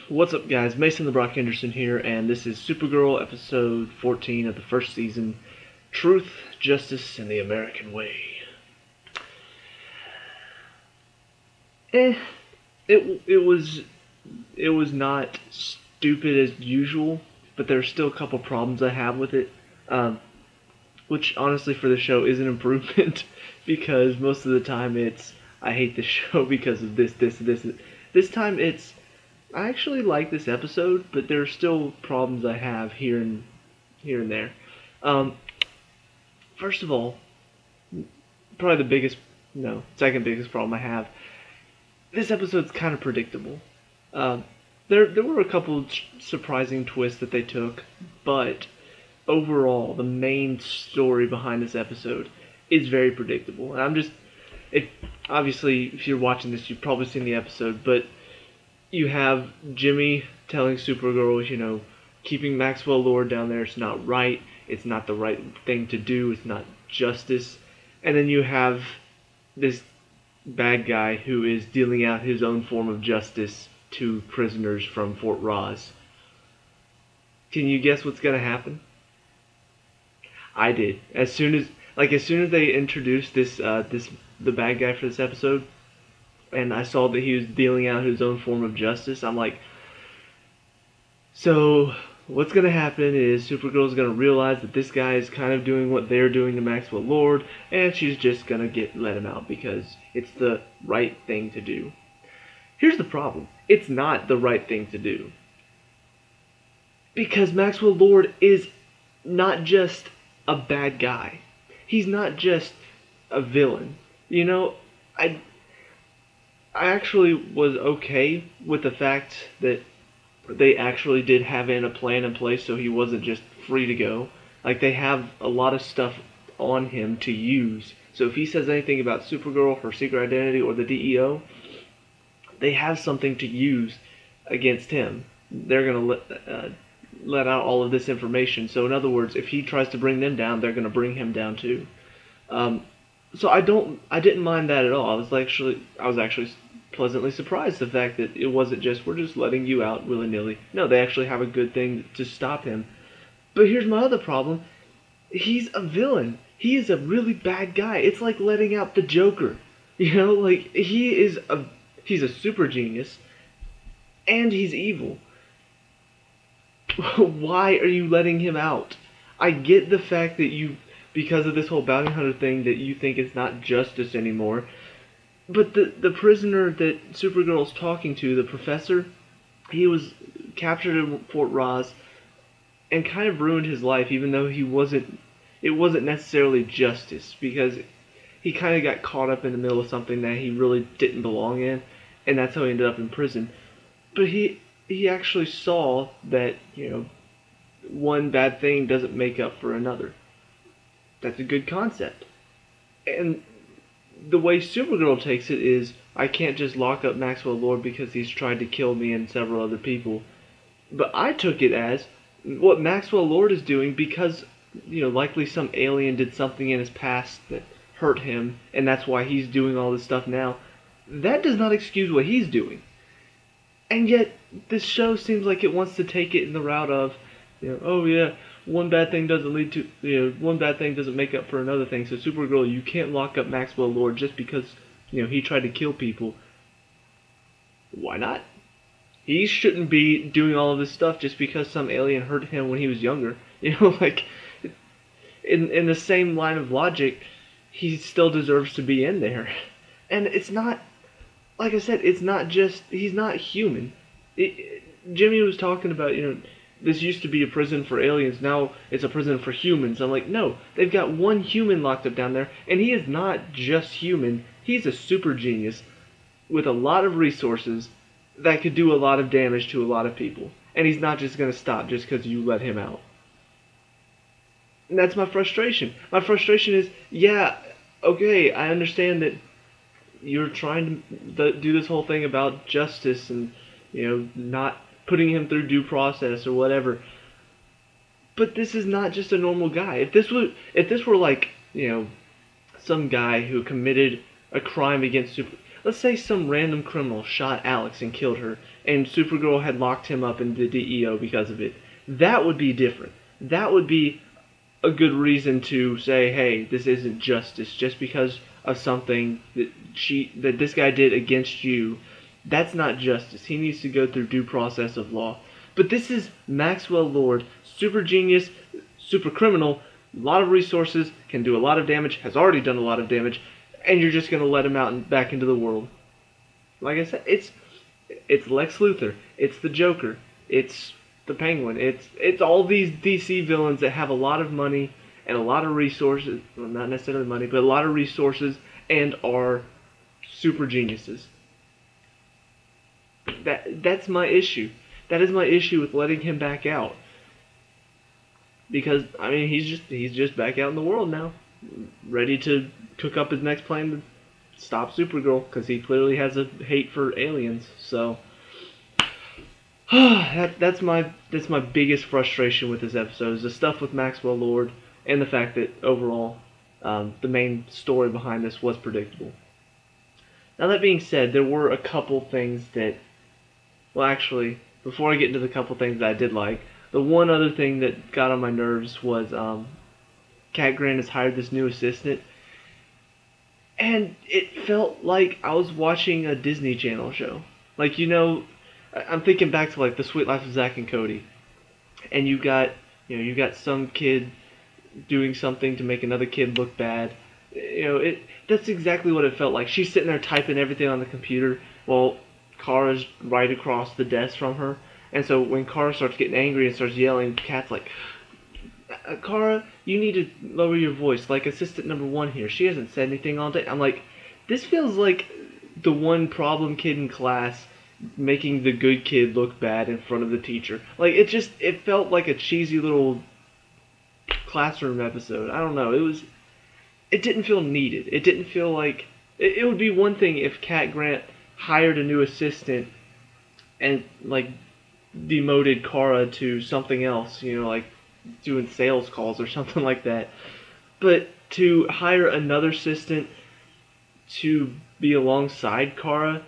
What's up, guys? Mason the Brock Henderson here, and this is Supergirl episode 14 of the first season, Truth, Justice, and the American Way. It was not stupid as usual, but there's still a couple problems I have with it, which honestly for the show is an improvement because most of the time it's I hate the show because of this. This time it's I actually like this episode, but there are still problems I have here and there. First of all, probably second biggest problem I have. This episode's kind of predictable. There were a couple surprising twists that they took, but overall, the main story behind this episode is very predictable. And if you're watching this, you've probably seen the episode, but you have Jimmy telling Supergirl, keeping Maxwell Lord down there is not right. It's not the right thing to do. It's not justice. And then you have this bad guy who is dealing out his own form of justice to prisoners from Fort Ross. Can you guess what's gonna happen? I did. As soon as they introduced the bad guy for this episode, and I saw that he was dealing out his own form of justice, I'm like, so what's going to happen is Supergirl's going to realize that this guy is kind of doing what they're doing to Maxwell Lord, and she's just going to let him out because it's the right thing to do. Here's the problem. It's not the right thing to do. Because Maxwell Lord is not just a bad guy. He's not just a villain. I actually was okay with the fact that they actually did have a plan in place so he wasn't just free to go. Like, they have a lot of stuff on him to use. So if he says anything about Supergirl, her secret identity, or the DEO, they have something to use against him. They're going to let out all of this information. So in other words, if he tries to bring them down, they're going to bring him down too. So I didn't mind that at all. I was actually pleasantly surprised the fact that it wasn't just we're just letting you out willy-nilly. No, they actually have a good thing to stop him. But here's my other problem. He's a villain. He is a really bad guy. It's like letting out the Joker. He's a super genius and he's evil. Why are you letting him out? I get the fact that because of this whole bounty hunter thing, that you think it's not justice anymore. But the prisoner that Supergirl's talking to, the professor, he was captured in Fort Ross and kind of ruined his life, even though it wasn't necessarily justice, because he kind of got caught up in the middle of something that he really didn't belong in, and that's how he ended up in prison. But he actually saw that, one bad thing doesn't make up for another. That's a good concept. And the way Supergirl takes it is, I can't just lock up Maxwell Lord because he's tried to kill me and several other people. But I took it as what Maxwell Lord is doing because, likely some alien did something in his past that hurt him, and that's why he's doing all this stuff now. That does not excuse what he's doing. And yet, this show seems like it wants to take it in the route of, one bad thing doesn't make up for another thing. So Supergirl, you can't lock up Maxwell Lord just because, he tried to kill people. Why not? He shouldn't be doing all of this stuff just because some alien hurt him when he was younger. In the same line of logic, he still deserves to be in there. And it's not, like I said, it's not just, he's not human. Jimmy was talking about, this used to be a prison for aliens, now it's a prison for humans. I'm like, no, they've got one human locked up down there, and he is not just human. He's a super genius with a lot of resources that could do a lot of damage to a lot of people. And he's not just going to stop just because you let him out. And that's my frustration. My frustration is, okay, I understand that you're trying to do this whole thing about justice and, not putting him through due process or whatever. But this is not just a normal guy. If this were like, some guy who committed a crime against let's say some random criminal shot Alex and killed her, and Supergirl had locked him up in the DEO because of it. That would be different. That would be a good reason to say, hey, this isn't justice just because of something that this guy did against you. That's not justice. He needs to go through due process of law. But this is Maxwell Lord, super genius, super criminal, a lot of resources, can do a lot of damage, has already done a lot of damage, and you're just going to let him out and back into the world. Like I said, it's Lex Luthor, it's the Joker, it's the Penguin, it's all these DC villains that have a lot of money and a lot of resources, well, not necessarily money, but a lot of resources, and are super geniuses. That's my issue. That is my issue with letting him back out. Because I mean, he's just back out in the world now, ready to cook up his next plan to stop Supergirl, because he clearly has a hate for aliens. So that's my biggest frustration with this episode, is the stuff with Maxwell Lord and the fact that overall the main story behind this was predictable. Now, that being said, there were a couple things that, well, actually, before I get into the couple things that I did like, the one other thing that got on my nerves was Cat Grant has hired this new assistant, and it felt like I was watching a Disney Channel show. Like, you know, I'm thinking back to like The Sweet Life of Zack and Cody, and you got some kid doing something to make another kid look bad. That's exactly what it felt like. She's sitting there typing everything on the computer while Kara's right across the desk from her. And so when Kara starts getting angry and starts yelling, Kat's like, Kara, you need to lower your voice. Like assistant number 1 here. She hasn't said anything all day. I'm like, this feels like the one problem kid in class making the good kid look bad in front of the teacher. Like, it felt like a cheesy little classroom episode. I don't know. It didn't feel needed. It didn't feel like... It would be one thing if Cat Grant hired a new assistant and, like, demoted Kara to something else, like doing sales calls or something like that. But to hire another assistant to be alongside Kara,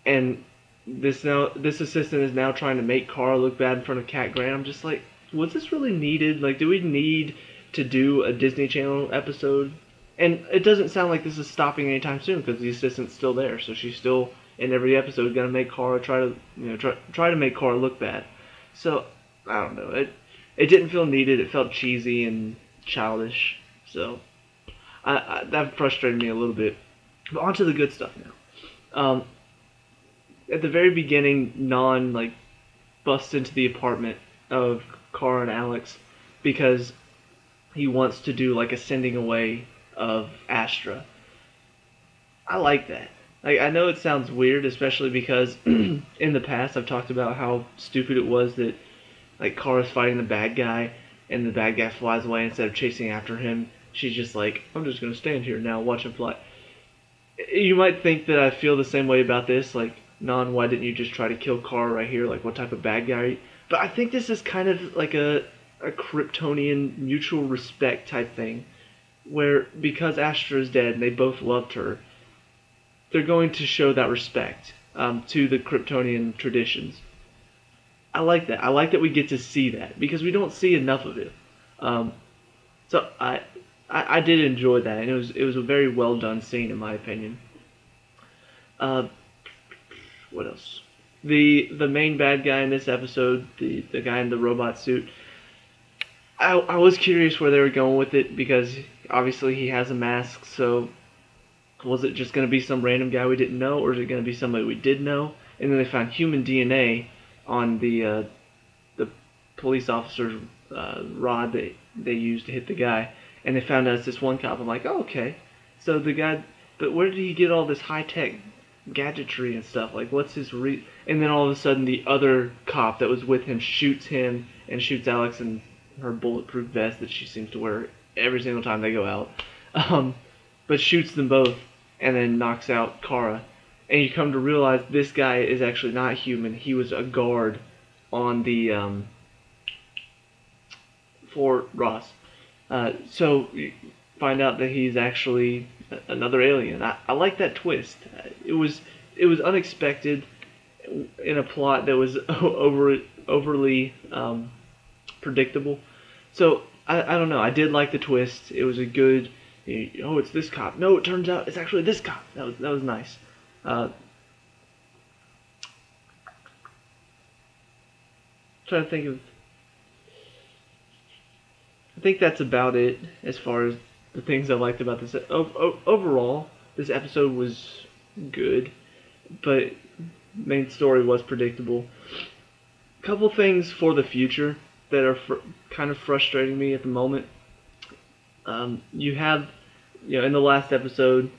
and this assistant is now trying to make Kara look bad in front of Cat Grant, I'm just like, was this really needed? Like, do we need to do a Disney Channel episode? And it doesn't sound like this is stopping anytime soon, because the assistant's still there, so she's still in every episode gonna make Kara try to make Kara look bad. So I don't know. It didn't feel needed. It felt cheesy and childish. So that frustrated me a little bit. But on to the good stuff now. At the very beginning, Non busts into the apartment of Kara and Alex because he wants to do like a sending away of Astra. I like that. Like, I know it sounds weird, especially because in the past I've talked about how stupid it was that like Kara's fighting the bad guy and the bad guy flies away instead of chasing after him. She's just like, I'm just gonna stand here now, watch him fly. You might think that I feel the same way about this, like, Non, why didn't you just try to kill Kara right here? Like, what type of bad guy are you? But I think this is kind of like a Kryptonian mutual respect type thing, where because Astra is dead and they both loved her, they're going to show that respect to the Kryptonian traditions. I like that. I like that we get to see that, because we don't see enough of it. So I did enjoy that, and it was a very well done scene in my opinion. What else? The main bad guy in this episode, the guy in the robot suit. I was curious where they were going with it, because obviously he has a mask, so was it just going to be some random guy we didn't know, or is it going to be somebody we did know? And then they found human DNA on the police officer's rod that they used to hit the guy, and they found out it's this one cop. I'm like, oh, okay. So the guy, but where did he get all this high-tech gadgetry and stuff? Like, what's his And then all of a sudden the other cop that was with him shoots him and shoots Alex in her bulletproof vest that she seems to wear every single time they go out. But shoots them both and then knocks out Kara. And you come to realize this guy is actually not human. He was a guard on the for Ross. So you find out that he's actually another alien. I like that twist. It was unexpected in a plot that was overly predictable. So I don't know. I did like the twist. It was a good. Oh, it's this cop. No, it turns out it's actually this cop. That was nice. Trying to think of. I think that's about it as far as the things I liked about this. Overall, this episode was good, but main story was predictable. Couple things for the future that are kind of frustrating me at the moment. You have, in the last episode,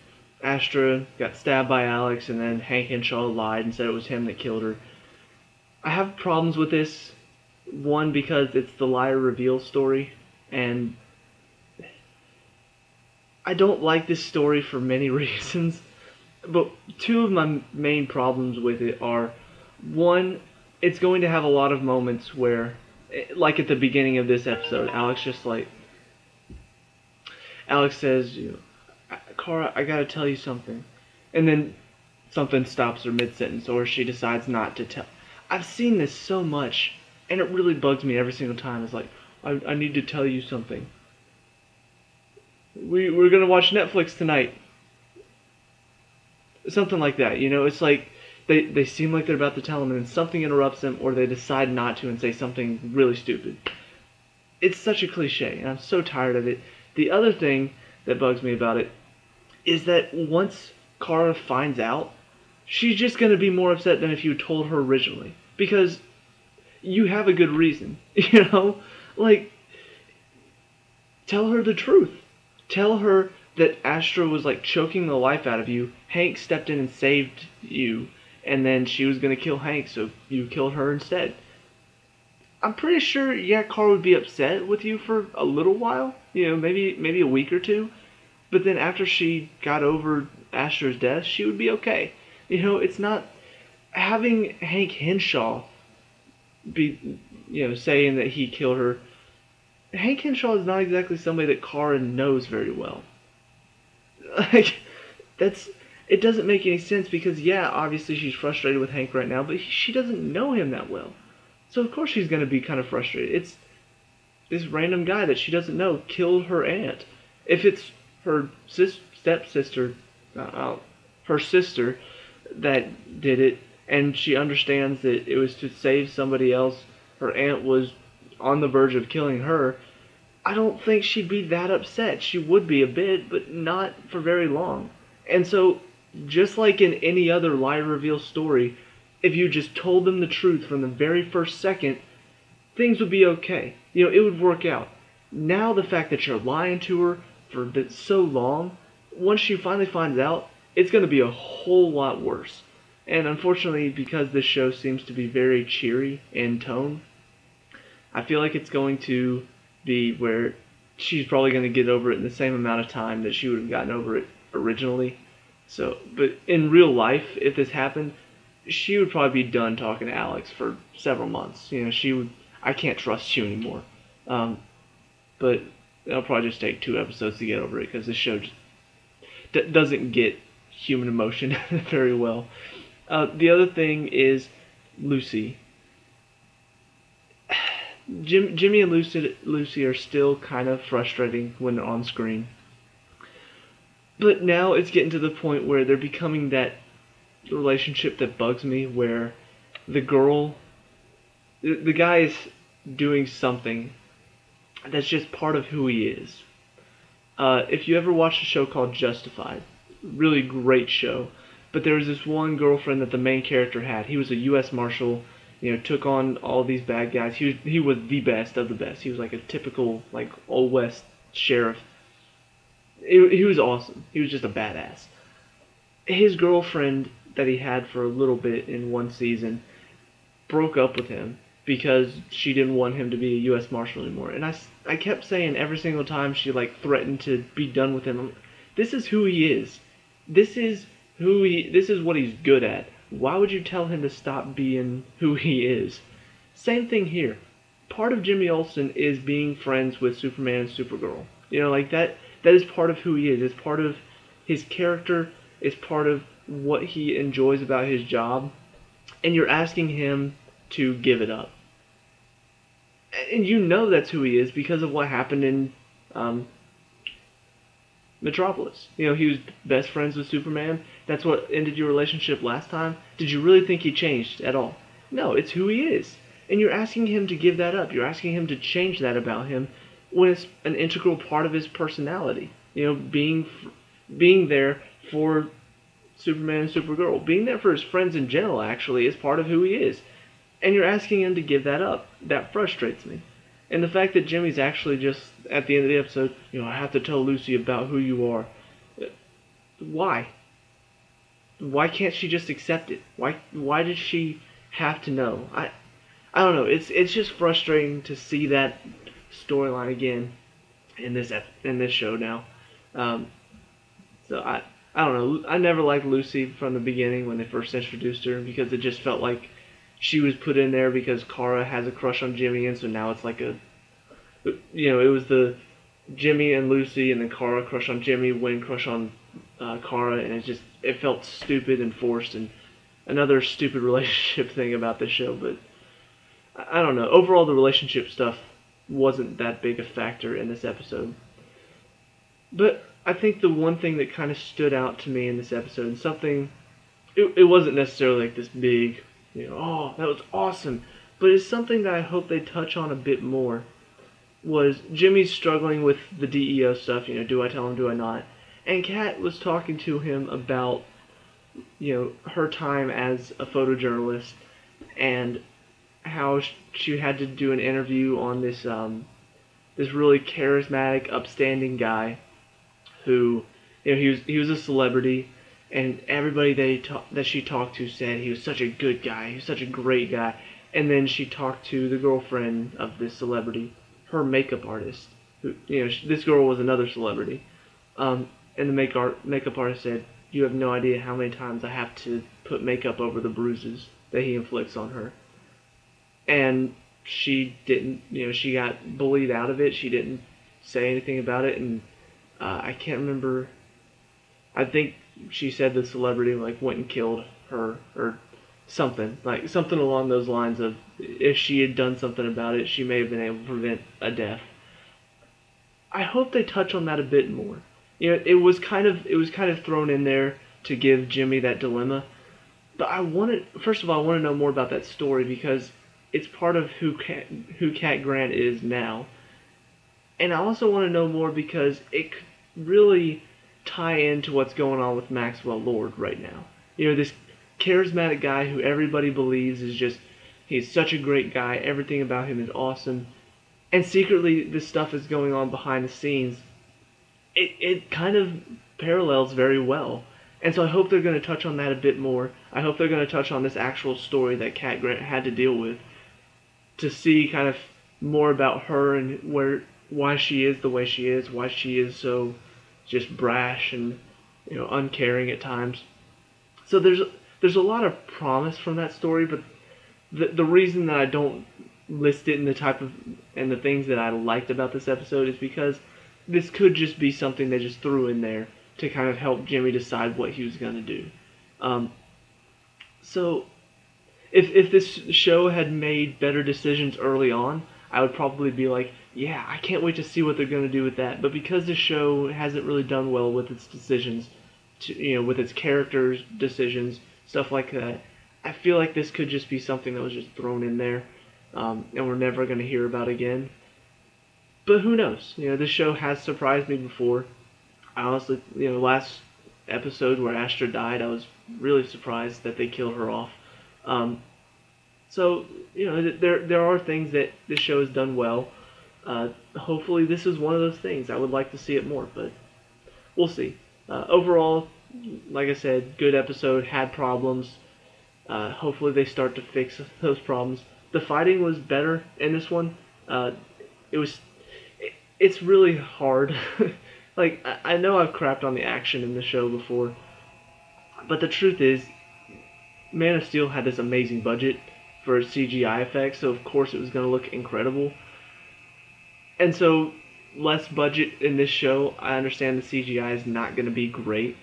Astra got stabbed by Alex, and then Hank Henshaw lied and said it was him that killed her. I have problems with this. One, because it's the liar reveal story, and I don't like this story for many reasons. But two of my main problems with it are, one, it's going to have a lot of moments where, like at the beginning of this episode, Alex says, Kara, I gotta tell you something. And then something stops her mid-sentence, or she decides not to tell. I've seen this so much, and it really bugs me every single time. It's like, I need to tell you something. We're gonna watch Netflix tonight. Something like that, it's like they seem like they're about to tell them, and then something interrupts them, or they decide not to and say something really stupid. It's such a cliche, and I'm so tired of it. The other thing that bugs me about it is that once Kara finds out, she's just going to be more upset than if you told her originally. Because you have a good reason, Like, tell her the truth. Tell her that Astra was, choking the life out of you. Hank stepped in and saved you, and then she was going to kill Hank, so you killed her instead. I'm pretty sure, Kara would be upset with you for a little while, maybe a week or two, but then after she got over Astra's death, she would be okay. It's not having Hank Henshaw be, saying that he killed her. Hank Henshaw is not exactly somebody that Kara knows very well. It doesn't make any sense because, obviously she's frustrated with Hank right now, but she doesn't know him that well. So of course she's going to be kind of frustrated. It's this random guy that she doesn't know killed her aunt. If it's her stepsister, her sister that did it, and she understands that it was to save somebody else, her aunt was on the verge of killing her, I don't think she'd be that upset. She would be a bit, but not for very long. And so, just like in any other lie reveal story, if you just told them the truth from the very first second, things would be okay. It would work out. Now the fact that you're lying to her for so long, once she finally finds out, it's going to be a whole lot worse. And unfortunately, because this show seems to be very cheery in tone, I feel like it's going to be where she's probably going to get over it in the same amount of time that she would have gotten over it originally. So, but in real life, if this happened, she would probably be done talking to Alex for several months. She would, I can't trust you anymore. But it'll probably just take 2 episodes to get over it because this show just doesn't get human emotion very well. The other thing is Lucy. Jimmy and Lucy are still kind of frustrating when on screen. But now it's getting to the point where they're becoming that relationship that bugs me, where the guy is doing something that's just part of who he is. If you ever watched a show called Justified, really great show, but there was this one girlfriend that the main character had. He was a U.S. Marshal, took on all these bad guys. He was the best of the best. He was like a typical Old West sheriff. He was awesome. He was just a badass. His girlfriend that he had for a little bit in one season broke up with him because she didn't want him to be a U.S. Marshal anymore. And I kept saying every single time she threatened to be done with him, this is who he is. This is what he's good at. Why would you tell him to stop being who he is? Same thing here. Part of Jimmy Olsen is being friends with Superman and Supergirl. That is part of who he is. It's part of His character is part of what he enjoys about his job, and you're asking him to give it up. And you know that's who he is because of what happened in um, Metropolis. You know, he was best friends with Superman. That's what ended your relationship last time. Did you really think he changed at all? No, it's who he is. And you're asking him to give that up. You're asking him to change that about him when it's an integral part of his personality. You know, being there for Superman and Supergirl, being there for his friends in general, actually, is part of who he is. And you're asking him to give that up. That frustrates me. And the fact that Jimmy's actually just, at the end of the episode, you know, I have to tell Lucy about who you are. Why? Why can't she just accept it? Why did she have to know? I don't know. It's just frustrating to see that storyline again in this show now. Um, so I don't know. I never liked Lucy from the beginning when they first introduced her because it just felt like she was put in there because Kara has a crush on Jimmy, and so now it's like a, you know, it was the Jimmy and Lucy, and then Kara crush on Jimmy, Wynn crush on Kara, and it felt stupid and forced, and another stupid relationship thing about this show. But I don't know. Overall, the relationship stuff wasn't that big a factor in this episode. But I think the one thing that kind of stood out to me in this episode, and something, it wasn't necessarily like this big, you know, oh, that was awesome. But it's something that I hope they touch on a bit more. Was Jimmy's struggling with the DEO stuff, you know, do I tell him, do I not? And Kat was talking to him about, you know, her time as a photojournalist and how she had to do an interview on this really charismatic, upstanding guy who, you know, he was a celebrity, and everybody that she talked to said he was such a good guy, he was such a great guy. And then she talked to the girlfriend of this celebrity, her makeup artist, who, you know, this girl was another celebrity. And the makeup artist said, you have no idea how many times I have to put makeup over the bruises that he inflicts on her. And she didn't, you know, she got bullied out of it. She didn't say anything about it, and I can't remember. I think she said the celebrity like went and killed her or something along those lines of if she had done something about it, she may have been able to prevent a death. I hope they touch on that a bit more. You know, it was kind of thrown in there to give Jimmy that dilemma, but first of all, I want to know more about that story because it's part of who Cat Grant is now. And I also want to know more because it could really tie into what's going on with Maxwell Lord right now. You know, this charismatic guy who everybody believes is just, he's such a great guy, everything about him is awesome, and secretly this stuff is going on behind the scenes. It kind of parallels very well. And so I hope they're going to touch on that a bit more. I hope they're going to touch on this actual story that Cat Grant had to deal with to see kind of more about her and why she is the way she is, why she is so just brash and, you know, uncaring at times. So there's a lot of promise from that story, but the reason that I don't list it in the things that I liked about this episode is because this could just be something they just threw in there to kind of help Jimmy decide what he was going to do. So if this show had made better decisions early on, I would probably be like, yeah, I can't wait to see what they're going to do with that. But because the show hasn't really done well with its decisions, with its characters' decisions, stuff like that, I feel like this could just be something that was just thrown in there, and we're never going to hear about again. But who knows? You know, this show has surprised me before. I honestly, you know, last episode where Astra died, I was really surprised that they killed her off. So, you know, there are things that this show has done well. Hopefully this is one of those things. I would like to see it more, but we'll see. Overall, like I said, good episode, had problems. Hopefully they start to fix those problems. The fighting was better in this one. It's really hard. Like, I know I've crapped on the action in the show before, but the truth is, Man of Steel had this amazing budget for CGI effects, so of course it was going to look incredible. And so, less budget in this show. I understand the CGI is not going to be great,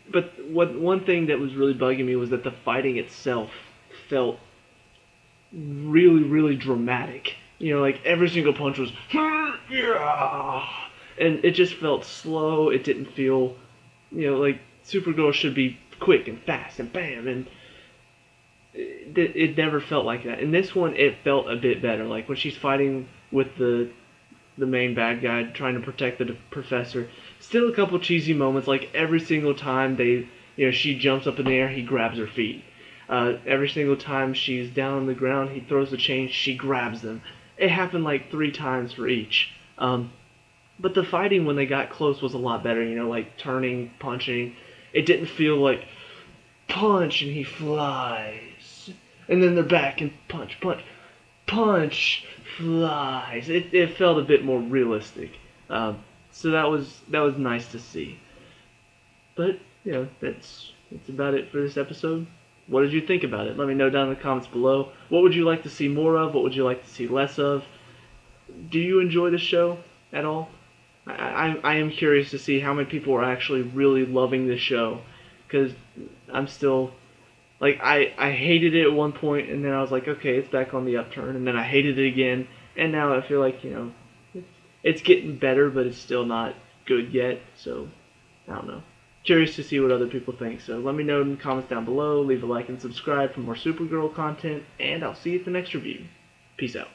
but one thing that was really bugging me was that the fighting itself felt really, really dramatic. You know, like every single punch was, yeah, and it just felt slow. It didn't feel, you know, like Supergirl should be quick and fast and bam, and it never felt like that. In this one, it felt a bit better. Like when she's fighting with the main bad guy trying to protect the professor. Still a couple cheesy moments, like every single time she jumps up in the air, he grabs her feet. Every single time she's down on the ground, he throws the chains, she grabs them. It happened like 3 times for each. But the fighting when they got close was a lot better, you know, like turning, punching. It didn't feel like punch and he flies. And then they're back and punch, punch, punch, flies. It felt a bit more realistic. So that was nice to see. But, you know, that's about it for this episode. What did you think about it? Let me know down in the comments below. What would you like to see more of? What would you like to see less of? Do you enjoy the show at all? I am curious to see how many people are actually really loving this show. Because I'm still, like, I hated it at one point, and then I was like, okay, it's back on the upturn. And then I hated it again, and now I feel like, you know, it's getting better, but it's still not good yet. So, I don't know. Curious to see what other people think, so let me know in the comments down below, leave a like and subscribe for more Supergirl content, and I'll see you at the next review. Peace out.